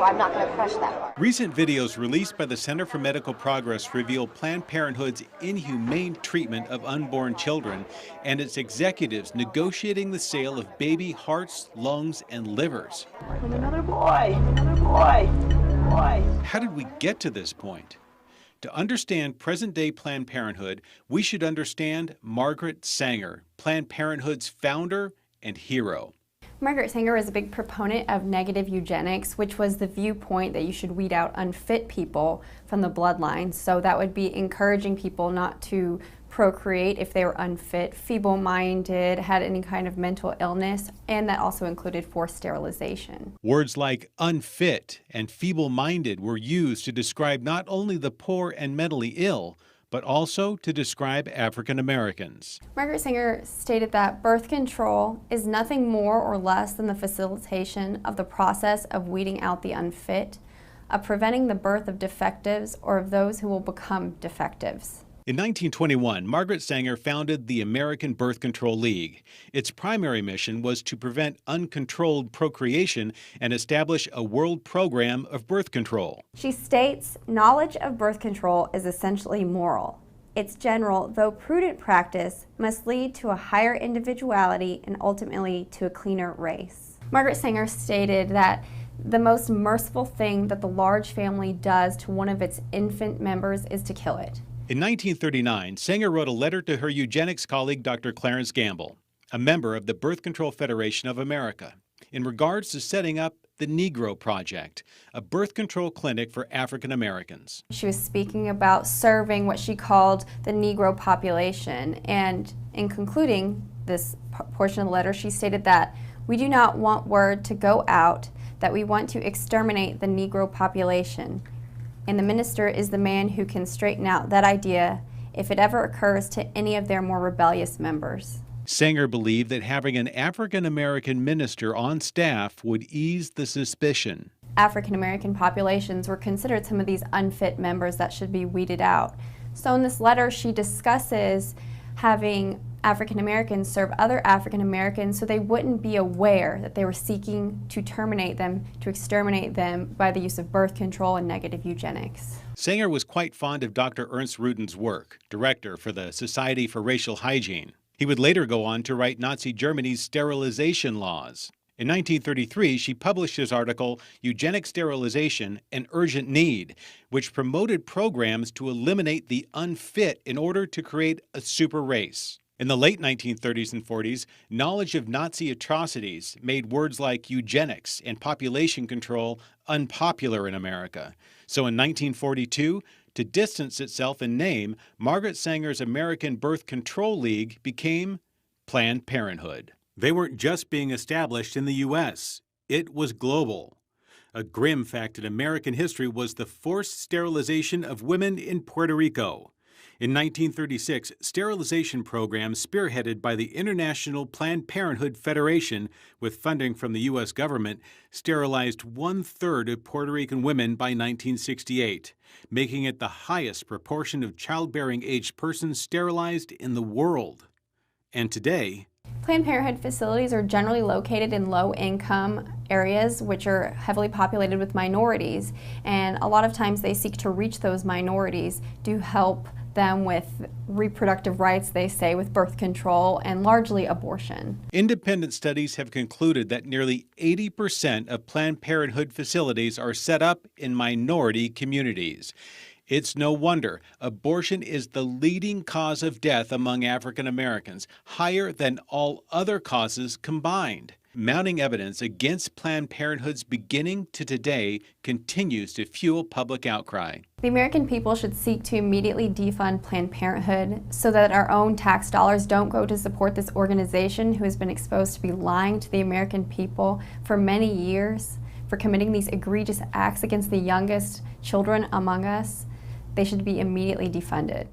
so I'm not going to crush that part. Recent videos released by the Center for Medical Progress reveal Planned Parenthood's inhumane treatment of unborn children and its executives negotiating the sale of baby hearts, lungs, and livers. Another boy, another boy, boy. How did we get to this point? To understand present-day Planned Parenthood, we should understand Margaret Sanger, Planned Parenthood's founder and hero. Margaret Sanger was a big proponent of negative eugenics, which was the viewpoint that you should weed out unfit people from the bloodline. So that would be encouraging people not to procreate if they were unfit, feeble-minded, had any kind of mental illness, and that also included forced sterilization. Words like unfit and feeble-minded were used to describe not only the poor and mentally ill, but also to describe African Americans. Margaret Sanger stated that birth control is nothing more or less than the facilitation of the process of weeding out the unfit, of preventing the birth of defectives or of those who will become defectives. In 1921, Margaret Sanger founded the American Birth Control League. Its primary mission was to prevent uncontrolled procreation and establish a world program of birth control. She states, knowledge of birth control is essentially moral. Its general, though prudent practice must lead to a higher individuality and ultimately to a cleaner race. Margaret Sanger stated that the most merciful thing that the large family does to one of its infant members is to kill it. In 1939, Sanger wrote a letter to her eugenics colleague, Dr. Clarence Gamble, a member of the Birth Control Federation of America, in regards to setting up the Negro Project, a birth control clinic for African Americans. She was speaking about serving what she called the Negro population, and in concluding this portion of the letter, she stated that we do not want word to go out that we want to exterminate the Negro population. And the minister is the man who can straighten out that idea if it ever occurs to any of their more rebellious members. Sanger believed that having an African American minister on staff would ease the suspicion. African American populations were considered some of these unfit members that should be weeded out. So in this letter, she discusses having African Americans serve other African Americans so they wouldn't be aware that they were seeking to terminate them, to exterminate them by the use of birth control and negative eugenics. Sanger was quite fond of Dr. Ernst Ruden's work, director for the Society for Racial Hygiene. He would later go on to write Nazi Germany's sterilization laws. In 1933, she published his article, Eugenic Sterilization, an Urgent Need, which promoted programs to eliminate the unfit in order to create a super race. In the late 1930s and 40s, knowledge of Nazi atrocities made words like eugenics and population control unpopular in America. So in 1942, to distance itself in name, Margaret Sanger's American Birth Control League became Planned Parenthood. They weren't just being established in the U.S., it was global. A grim fact in American history was the forced sterilization of women in Puerto Rico. In 1936, sterilization programs spearheaded by the International Planned Parenthood Federation, with funding from the U.S. government, sterilized 1/3 of Puerto Rican women by 1968, making it the highest proportion of childbearing-aged persons sterilized in the world. And today, Planned Parenthood facilities are generally located in low-income areas which are heavily populated with minorities, and a lot of times they seek to reach those minorities to help them with reproductive rights, they say, with birth control and largely abortion. Independent studies have concluded that nearly 80% of Planned Parenthood facilities are set up in minority communities. It's no wonder abortion is the leading cause of death among African Americans, higher than all other causes combined. Mounting evidence against Planned Parenthood's beginning to today continues to fuel public outcry. The American people should seek to immediately defund Planned Parenthood so that our own tax dollars don't go to support this organization who has been exposed to be lying to the American people for many years, for committing these egregious acts against the youngest children among us. They should be immediately defunded.